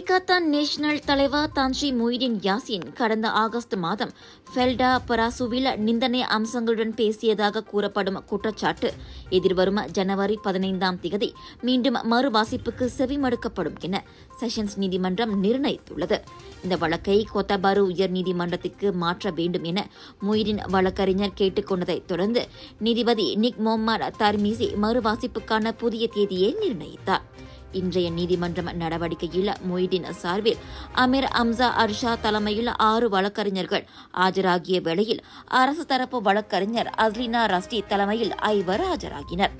பரிகாத்தான் national தலைவர் Tan Sri Moideen Yasin கடந்த August மாதம் ஃபெல்டா பராசுவில் நிந்தனை அம்சங்களுடன் பேசியதாக கூறப்படும் குற்றச்சாட்டு எதிர்வரும் ஜனவரி 15ஆம் தேதி மீண்டும் மறுவாசிப்புக்கு செவிமடுக்கப்படும் என செஷன்ஸ் நீதிமன்றம் நிர்ணயித்துள்ளது. இந்த வழக்கை கொத்தபாரு உயர்நீதிமன்றத்திற்கு மாற்ற வேண்டும் என மொய்தீன் வழக்கறிஞர் கேட்டுக் கொண்டதைத் தொடர்ந்து நீதிபதி நிக் மொஹம்மட் தர்மிசி மறுவாசிப்புக்கான புதிய தேதியை நிர்ணயித்தார். இன்றைய நீதிமன்றம் நடவடிக்கையில் மொய்தீன் சார்பில் அமீர் அம்சா அர்ஷா தலைமையில் 6 வழக்கறிஞர்கள் ஆஜராகிய வேளையில் அரசு தரப்பு வழக்கறிஞர் அஸ்லினா ரஸ்டி தலைமையில் 5 ஆஜராகினர்.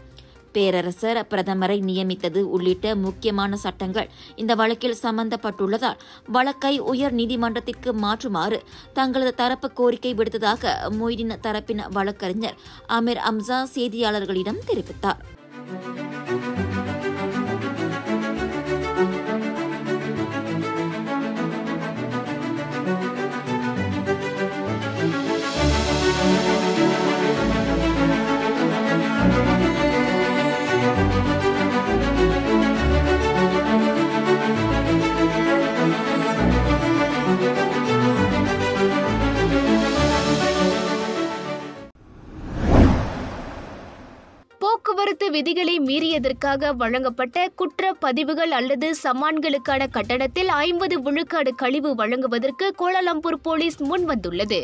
பேரரசர் பிரதமரை நியமித்தது உள்ளிட்ட முக்கியமான சட்டங்கள் இந்த வழக்கில் சம்பந்தப்பட்டுள்ளதால் வழக்கை உயர் நீதிமன்றத்திற்கு மாற்றுமாறு தங்களது தரப்பு கோரிக்கை விடுத்ததாக மொய்தீன் தரப்பின் வழக்கறிஞர் அமீர் அம்சா செய்தியாளர்களிடம் தெரிவித்தார். போக்குவரத்து விதிகளை மீறியதற்காக வழங்கப்பட்ட குற்ற பதிவுகள் அல்லது சமான்களுக்கான கட்டணத்தில் 50 விழுக்காடு கழிவு வழங்குவதற்கு கோலாலம்பூர் போலீஸ் முன்வந்துள்ளது.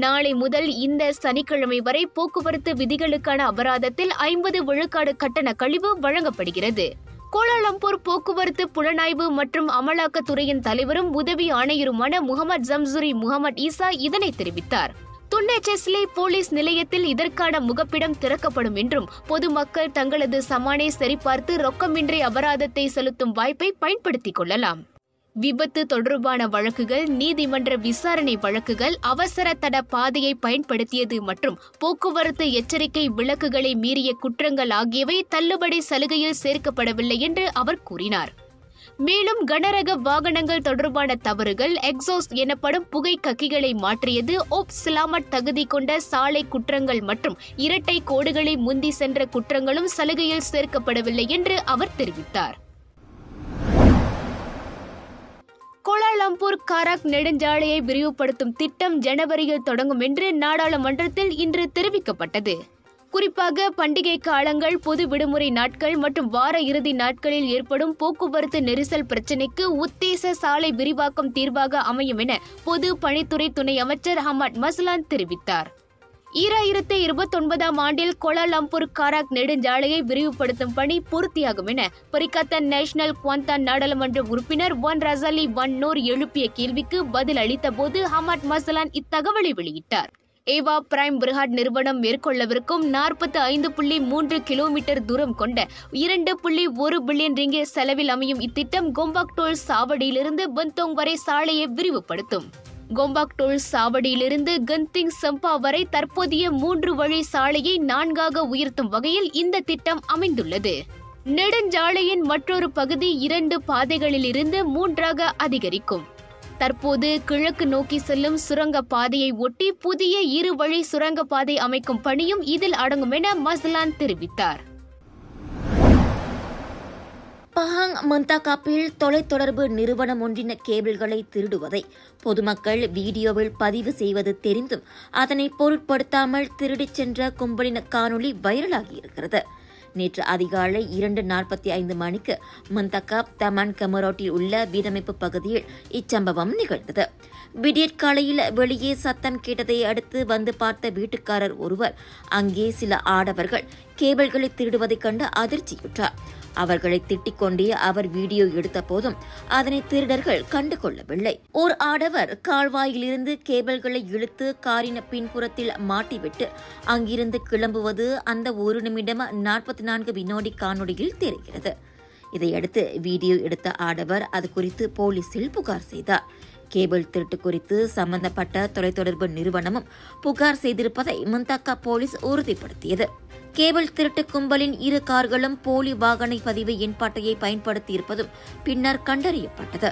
நாளை முதல் இந்த சனிக்கிழமை வரை போக்குவரத்து விதிகளுக்கான அபராதத்தில் 50 விழுக்காடு கட்டண கழிவு வழங்கப்படுகிறது. கோலாலம்பூர் போக்குவரத்து புலனாய்வு மற்றும் அமலாக்கத்துறையின் தலைவரும் உதவி ஆணையருமான முகமது ஜம்சுரி முகமது ஈசா இதனை தெரிவித்தார். துன்னேச்செஸ்லே போலீஸ் நிலையத்தில் இதற்கான முகப்பிடம் திறக்கப்படும் என்றும் பொதுமக்கள் தங்களது சமானை சரிபார்த்து ரொக்கமின்றி அபராதத்தை செலுத்தும் வாய்ப்பை பயன்படுத்திக் கொள்ளலாம். விபத்து தொடர்பான வழக்குகள், நீதிமன்ற விசாரணை வழக்குகள், அவசர தட பாதையை பயன்படுத்தியது மற்றும் போக்குவரத்து எச்சரிக்கை விளக்குகளை மீறிய குற்றங்கள் ஆகியவை தள்ளுபடி சலுகையில் சேர்க்கப்படவில்லை என்று அவர் கூறினார். மேலும் கனரக வாகனங்கள் தொடர்பான தவறுகள், எக்ஸாஸ்ட் எனப்படும் புகை கக்கிகளை மாற்றியது, சிலாமட் தகுதி கொண்ட சாலை குற்றங்கள் மற்றும் இரட்டை கோடுகளை முந்தி சென்ற குற்றங்களும் சலுகையில் சேர்க்கப்படவில்லை என்று அவர் தெரிவித்தார். கோலாலம்பூர் காராக் நெடுஞ்சாலையை விரிவுபடுத்தும் திட்டம் ஜனவரியில் தொடங்கும் என்று நாடாளுமன்றத்தில் இன்று தெரிவிக்கப்பட்டது. குறிப்பாக பண்டிகை காலங்கள், பொது விடுமுறை நாட்கள் மற்றும் வார இறுதி நாட்களில் ஏற்படும் போக்குவரத்து நெரிசல் பிரச்சினைக்கு உத்தேச சாலை விரிவாக்கம் தீர்வாக அமையும் என பொது பணித்துறை துணை அமைச்சர் ஹமட் மஸ்லான் தெரிவித்தார். 2029ஆம் ஆண்டில் கோலாலம்பூர் காராக் நெடுஞ்சாலையை விரிவுபடுத்தும் பணி பூர்த்தியாகும் என பரிகாத்தான் நேஷனல் குவாந்தான் நாடாளுமன்ற உறுப்பினர் ஒன் ரசாலி வன்னோர் எழுப்பிய கேள்விக்கு பதில் அளித்த போது ஹமட் மஸ்லான் இத்தகவலை வெளியிட்டார். ஏவா பிரைம் பிரிஹாட் நிறுவனம் மேற்கொள்ளவிருக்கும் 45.3 கிலோமீட்டர் தூரம் கொண்ட 2.1 பில்லியன் ரிங்கெட் செலவில் அமையும் இத்திட்டம் கோம்பாக் டோல் சாவடியிலிருந்து பந்தோங் வரை சாலையை விரிவுபடுத்தும். கோம்பாக் டோல் சாவடியிலிருந்து கந்திங் சம்பா வரை தற்போதைய 3 வழி சாலையை 4ஆக உயர்த்தும் வகையில் இந்த திட்டம் அமைந்துள்ளது. நெடுஞ்சாலையின் மற்றொரு பகுதி 2 பாதைகளிலிருந்து 3ஆக அதிகரிக்கும். தற்போது கிழக்கு நோக்கி செல்லும் சுரங்க பாதையை ஒட்டி புதிய 2 வழி சுரங்க பாதை அமைக்கும் பணியும் இதில் அடங்கும் என மஸ்லான் தெரிவித்தார். பஹாங் மந்தாக்காப்பில் தொலைத்தொடர்பு நிறுவனம் ஒன்றின் கேபிள்களை திருடுவதை பொதுமக்கள் வீடியோவில் பதிவு செய்வது தெரிந்தும் அதனை பொருட்படுத்தாமல் திருடிச் சென்ற கும்பலின் காணொலி வைரலாகியிருக்கிறது. நேற்று அதிகாலை 2:45 மணிக்கு மந்தக்காப் தமான் கமரோட்டில் உள்ள வீடமைப்பு பகுதியில் இச்சம்பவம் நிகழ்ந்தது. விடியற்காலையில் வெளியே சத்தம் கேட்டதை அடுத்து வந்து பார்த்த வீட்டுக்காரர் ஒருவர் அங்கே சில ஆடவர்கள் கேபிள்களை திருடுவதைக் கண்டு அதிர்ச்சியுற்றார். அவர்களை திட்டிக் கொண்டே அவர் வீடியோ எடுத்த போதும் அதனை திருடர்கள் கண்டுகொள்ளவில்லை. ஓர் ஆடவர் கால்வாயிலிருந்து கேபிள்களை இழுத்து காரின் பின்புறத்தில் மாட்டிவிட்டு அங்கிருந்து கிளம்புவது அந்த 1 நிமிடம் 44 வினாடி காணொலியில் தெரிகிறது. இதையடுத்து வீடியோ எடுத்த ஆடவர் அது குறித்து போலீசில் புகார் செய்தார். கேபிள் திருட்டு குறித்து சம்பந்தப்பட்ட தொலைத்தொடர்பு நிறுவனமும் புகார் செய்திருப்பதை மந்தாக்கா போலீஸ் உறுதிப்படுத்தியது. கேபிள் திருட்டு கும்பலின் 2 கார்களும் போலி வாகன பதிவு எண்பாட்டையை பயன்படுத்தியிருப்பதும் பின்னர் கண்டறியப்பட்டது.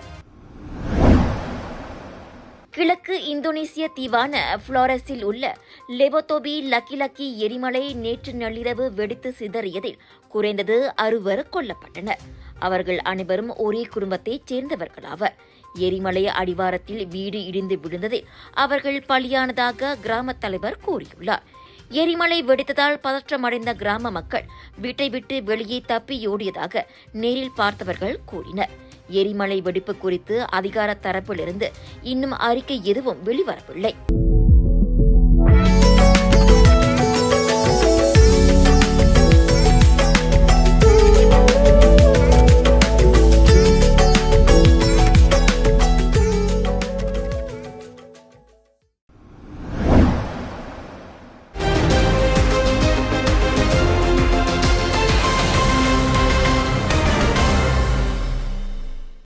கிழக்கு இந்தோனேசிய தீவான புளோரஸில் உள்ள லெவோதோபி லக்கி எரிமலை நேற்று நள்ளிரவு வெடித்து சிதறியதில் குறைந்தது 6 கொல்லப்பட்டனர். அவர்கள் அனைவரும் ஒரே குடும்பத்தைச் சேர்ந்தவர்களாவர். எரிமலை அடிவாரத்தில் வீடு இடிந்து விழுந்ததில் அவர்கள் பலியானதாக கிராம தலைவர் கூறியுள்ளார். எரிமலை வெடித்ததால் பதற்றமடைந்த கிராம மக்கள் வீட்டை விட்டு வெளியே தப்பியோடியதாக நேரில் பார்த்தவர்கள் கூறினர். எரிமலை வெடிப்பு குறித்து அதிகார தரப்பிலிருந்து இன்னும் அறிக்கை எதுவும் வெளிவரவில்லை.